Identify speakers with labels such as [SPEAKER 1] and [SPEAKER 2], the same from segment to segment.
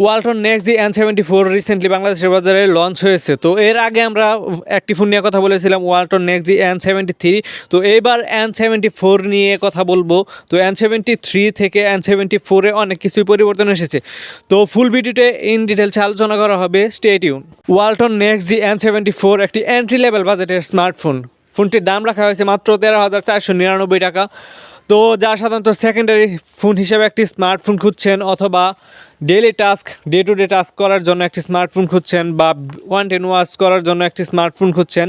[SPEAKER 1] Walton next জি N74 recently বাংলাদেশের বাজারে launch হয়েছে। তো এর আগে আমরা একটি ফোন নিয়ে কথা বলেছিলাম ওয়ালটন নেক্সট জি N73। তো এইবার N74 নিয়ে কথা বলবো। তো N73 থেকে N74 এ অনেক কিছুই পরিবর্তন এসেছে। তো ফুল ভিডিওতে ইন ডিটেলস আলোচনা করা হবে, স্টে টিউন। ওয়ালটন নেক্সট জি N74 একটি এন্ট্রি লেভেল বাজেটের স্মার্টফোন। ফোনটির দাম রাখা হয়েছে মাত্র 13,499 টাকা। তো যারা সাধারণত সেকেন্ডারি ফোন হিসেবে একটি স্মার্টফোন খুঁজছেন, অথবা daily task day to day task করার জন্য একটি স্মার্টফোন খুঁজছেন, বা ওয়ান ওয়াচ করার জন্য একটি স্মার্টফোন খুঁজছেন,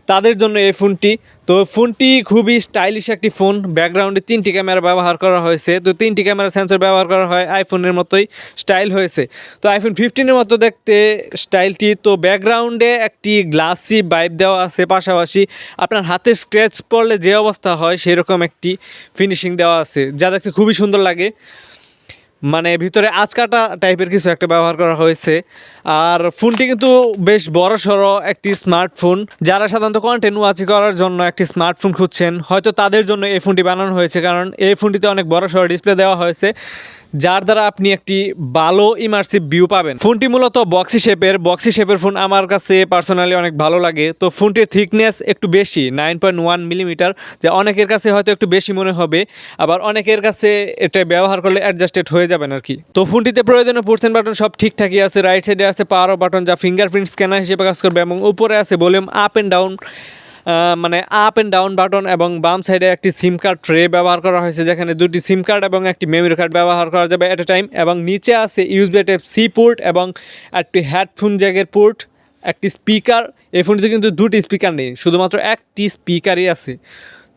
[SPEAKER 1] তাদের জন্য এই ফোনটি। তো ফোনটি খুবই স্টাইলিশ একটি ফোন। ব্যাকগ্রাউন্ডে 3টি ক্যামেরা ব্যবহার করা হয়েছে। তো 3টি ক্যামেরা সেন্সর ব্যবহার করা হয়, আইফোনের মতোই স্টাইল হয়েছে। তো আইফোন 15-এর মতো দেখতে স্টাইলটি। তো ব্যাকগ্রাউন্ডে একটি গ্লাসি ভাইব দেওয়া আছে, পাশাপাশি আপনার হাতে স্ক্র্যাচ পড়লে যে অবস্থা হয় সেরকম একটি ফিনিশিং দেওয়া আছে, যা দেখতে খুবই সুন্দর লাগে। মানে ভিতরে আঁচকাটা টাইপের কিছু একটা ব্যবহার করা হয়েছে। আর ফোনটি কিন্তু বেশ বড় সড়ো একটি স্মার্টফোন। যারা সাধারণত কন্টেন্ট ওয়াচিং করার জন্য একটি স্মার্টফোন খুঁজছেন, হয়তো তাদের জন্য এই ফোনটি বানানো হয়েছে, কারণ এই ফোনটিতে অনেক বড় সড়ো ডিসপ্লে দেওয়া হয়েছে, যার দ্বারা আপনি একটি ভালো ইমার্সিভ ভিউ পাবেন। ফোনটি মূলত বক্সি শেপের ফোন আমার কাছে পার্সোনালি অনেক ভালো লাগে। তো ফোনটির থিকনেস একটু বেশি, 9.1 মিলিমিটার, যা অনেকের কাছে হয়তো একটু বেশি মনে হবে, আবার অনেকের কাছে এটা ব্যবহার করলে অ্যাডজাস্টেড হয়ে যাবেন আর কি। তো ফোনটিতে প্রয়োজনীয় পোর্শন বাটন সব ঠিকঠাকই আছে। রাইট সাইডে আছে পাওয়ার বাটন, যা ফিঙ্গারপ্রিন্ট স্ক্যানার হিসেবে কাজ করবে, এবং উপরে আছে ভলিউম আপ অ্যান্ড ডাউন, মানে আপ অ্যান্ড ডাউন বাটন, এবং বাম সাইডে একটি সিম কার্ড ট্রে ব্যবহার করা হয়েছে, যেখানে দুটি সিম কার্ড এবং একটি মেমোরি কার্ড ব্যবহার করা যাবে এট এ টাইম। এবং নিচে আছে ইউএসবি টাইপ সি পোর্ট এবং একটি হেডফোন জ্যাকের পোর্ট, একটি স্পিকার। এই ফোনটিতে কিন্তু দুটি স্পিকার নেই, শুধুমাত্র একটি স্পিকারই আছে।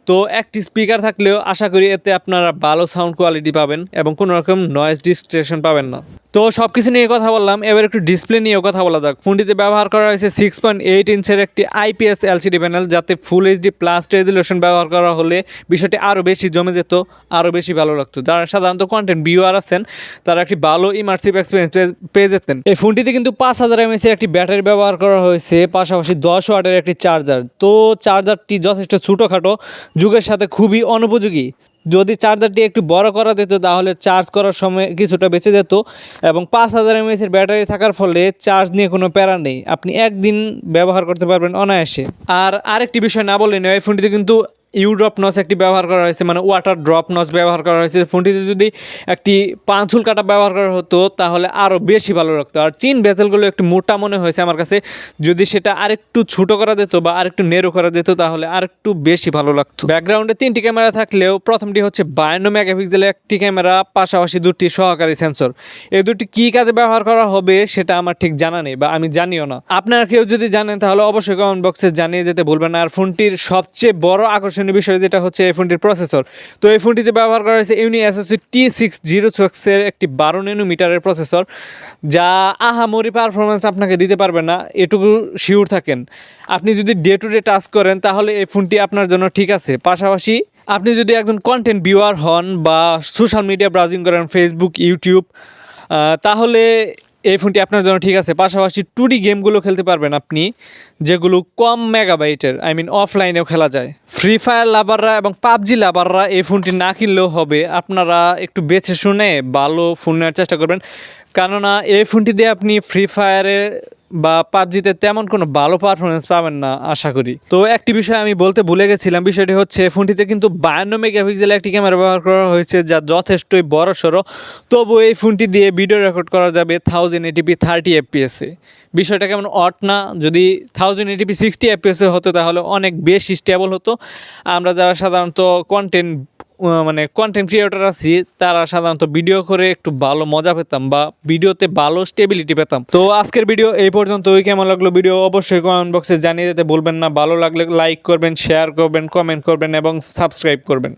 [SPEAKER 1] তো একটি স্পিকার থাকলেও আশা করি এতে আপনারা ভালো সাউন্ড কোয়ালিটি পাবেন এবং কোনো রকম নয়েজ ডিস্ট্রেশন পাবেন না। তো সব কিছু নিয়ে কথা বললাম, এবার একটু ডিসপ্লে নিয়েও কথা বলা যাক। ফোনটিতে ব্যবহার করা হয়েছে 6.8 ইঞ্চের একটি আইপিএস এলসিডি প্যানেল, যাতে ফুল এইচডি প্লাস রেজুলেশন ব্যবহার করা হলে বিষয়টি আরও বেশি জমে যেত, আরও বেশি ভালো লাগতো। যারা সাধারণত কন্টেন্ট ভিউয়ার আছেন, তারা একটি ভালো ইমার্সিভ এক্সপিরিয়েন্স পেয়ে যেতেন। এই ফোনটিতে কিন্তু 5000 mAh একটি ব্যাটারি ব্যবহার করা হয়েছে, পাশাপাশি 10 ওয়াটের একটি চার্জার। তো চার্জারটি যথেষ্ট ছোটোখাটো, যুগের সাথে খুবই অনুপযোগী। যদি চার্জারটি একটু বড় করা যেত তাহলে চার্জ করার সময় কিছুটা বেঁচে যেত, এবং 5000 mAh ব্যাটারি থাকার ফলে চার্জ নিয়ে কোনো প্যারা নেই, আপনি একদিন ব্যবহার করতে পারবেন অনায়াসে। আর আরেকটি বিষয় না বললেই নয়, এই ফোনটিতে কিন্তু ইউড্রপ নচ একটি ব্যবহার করা হয়েছে, মানে ওয়াটার ড্রপ নচ ব্যবহার করা হয়েছে। ফোনটিতে যদি একটি পাঁচুল কাটা ব্যবহার করা হতো তাহলে আরও বেশি ভালো লাগতো। আর চিন বেজেলগুলো একটু মোটা মনে হয়েছে আমার কাছে, যদি সেটা আরেকটু ছোটো করা যেত বা আরেকটু নেরো করা যেত তাহলে আরেকটু বেশি ভালো লাগতো। ব্যাকগ্রাউন্ডে 3টি ক্যামেরা থাকলেও প্রথমটি হচ্ছে 52 মেগাপিক্সেলের একটি ক্যামেরা, পাশাপাশি 2টি সহকারী সেন্সর। এই দুটি কী কাজে ব্যবহার করা হবে সেটা আমার ঠিক জানা নেই, বা আমি জানিও না। আপনারা কেউ যদি জানেন তাহলে অবশ্যই কমেন্ট বক্সে জানিয়ে যেতে ভুলবেন না। আর ফোনটির সবচেয়ে বড় আকর্ষণীয় বিষয় যেটা হচ্ছে এই ফোনটির প্রসেসর। তো এই ফোনটিতে ব্যবহার করা হয়েছে ইউনি এসওসি T606 এর একটি 12 ন্যানোমিটারের প্রসেসর, যা আহামরি পারফরমেন্স আপনাকে দিতে পারবে না, এটুকু শিওর থাকেন। আপনি যদি ডে টু ডে টাস্ক করেন তাহলে এই ফোনটি আপনার জন্য ঠিক আছে। পাশাপাশি আপনি যদি একজন কন্টেন্ট ভিউয়ার হন বা সোশ্যাল মিডিয়া ব্রাউজিং করেন, ফেসবুক, ইউটিউব, তাহলে এই ফোনটি আপনার জন্য ঠিক আছে। পাশাপাশি 2D গেমগুলো খেলতে পারবেন আপনি, যেগুলো কম মেগাবাইটের, অফলাইনেও খেলা যায়। ফ্রি ফায়ার লাভাররা এবং পাবজি লাভাররা এই ফোনটি না কিনলেও হবে, আপনারা একটু বেছে শুনে ভালো ফোন নেওয়ার চেষ্টা করবেন, কেননা এই ফোনটি দিয়ে আপনি ফ্রি ফায়ারে বা পাবজিতে তেমন কোনো ভালো পারফরমেন্স পাবেন না আশা করি। তো একটি বিষয় আমি বলতে ভুলে গেছিলাম, বিষয়টি হচ্ছে ফোনটিতে কিন্তু 52 মেগাপিক্সেলের একটি ক্যামেরা ব্যবহার করা হয়েছে, যা যথেষ্টই বড় সড়ো। তবু এই ফোনটি দিয়ে ভিডিও রেকর্ড করা যাবে 1080p 30 fps এ। বিষয়টা কেমন অট না? যদি 1080p 60 fps হতো তাহলে অনেক বেশি স্টেবল হতো। আমরা যারা সাধারণত কন্টেন্ট ক্রিয়েটর আছি, তারা সাধারণত ভিডিও করে একটু ভালো মজা পেতাম বা ভিডিওতে ভালো স্টেবিলিটি পেতাম। তো আজকের ভিডিও এই পর্যন্তই। কেমন লাগলো ভিডিও অবশ্যই কমেন্ট বক্সে জানিয়ে দিতে ভুলবেন না। ভালো লাগলে লাইক করবেন, শেয়ার করবেন, কমেন্ট করবেন এবং সাবস্ক্রাইব করবেন।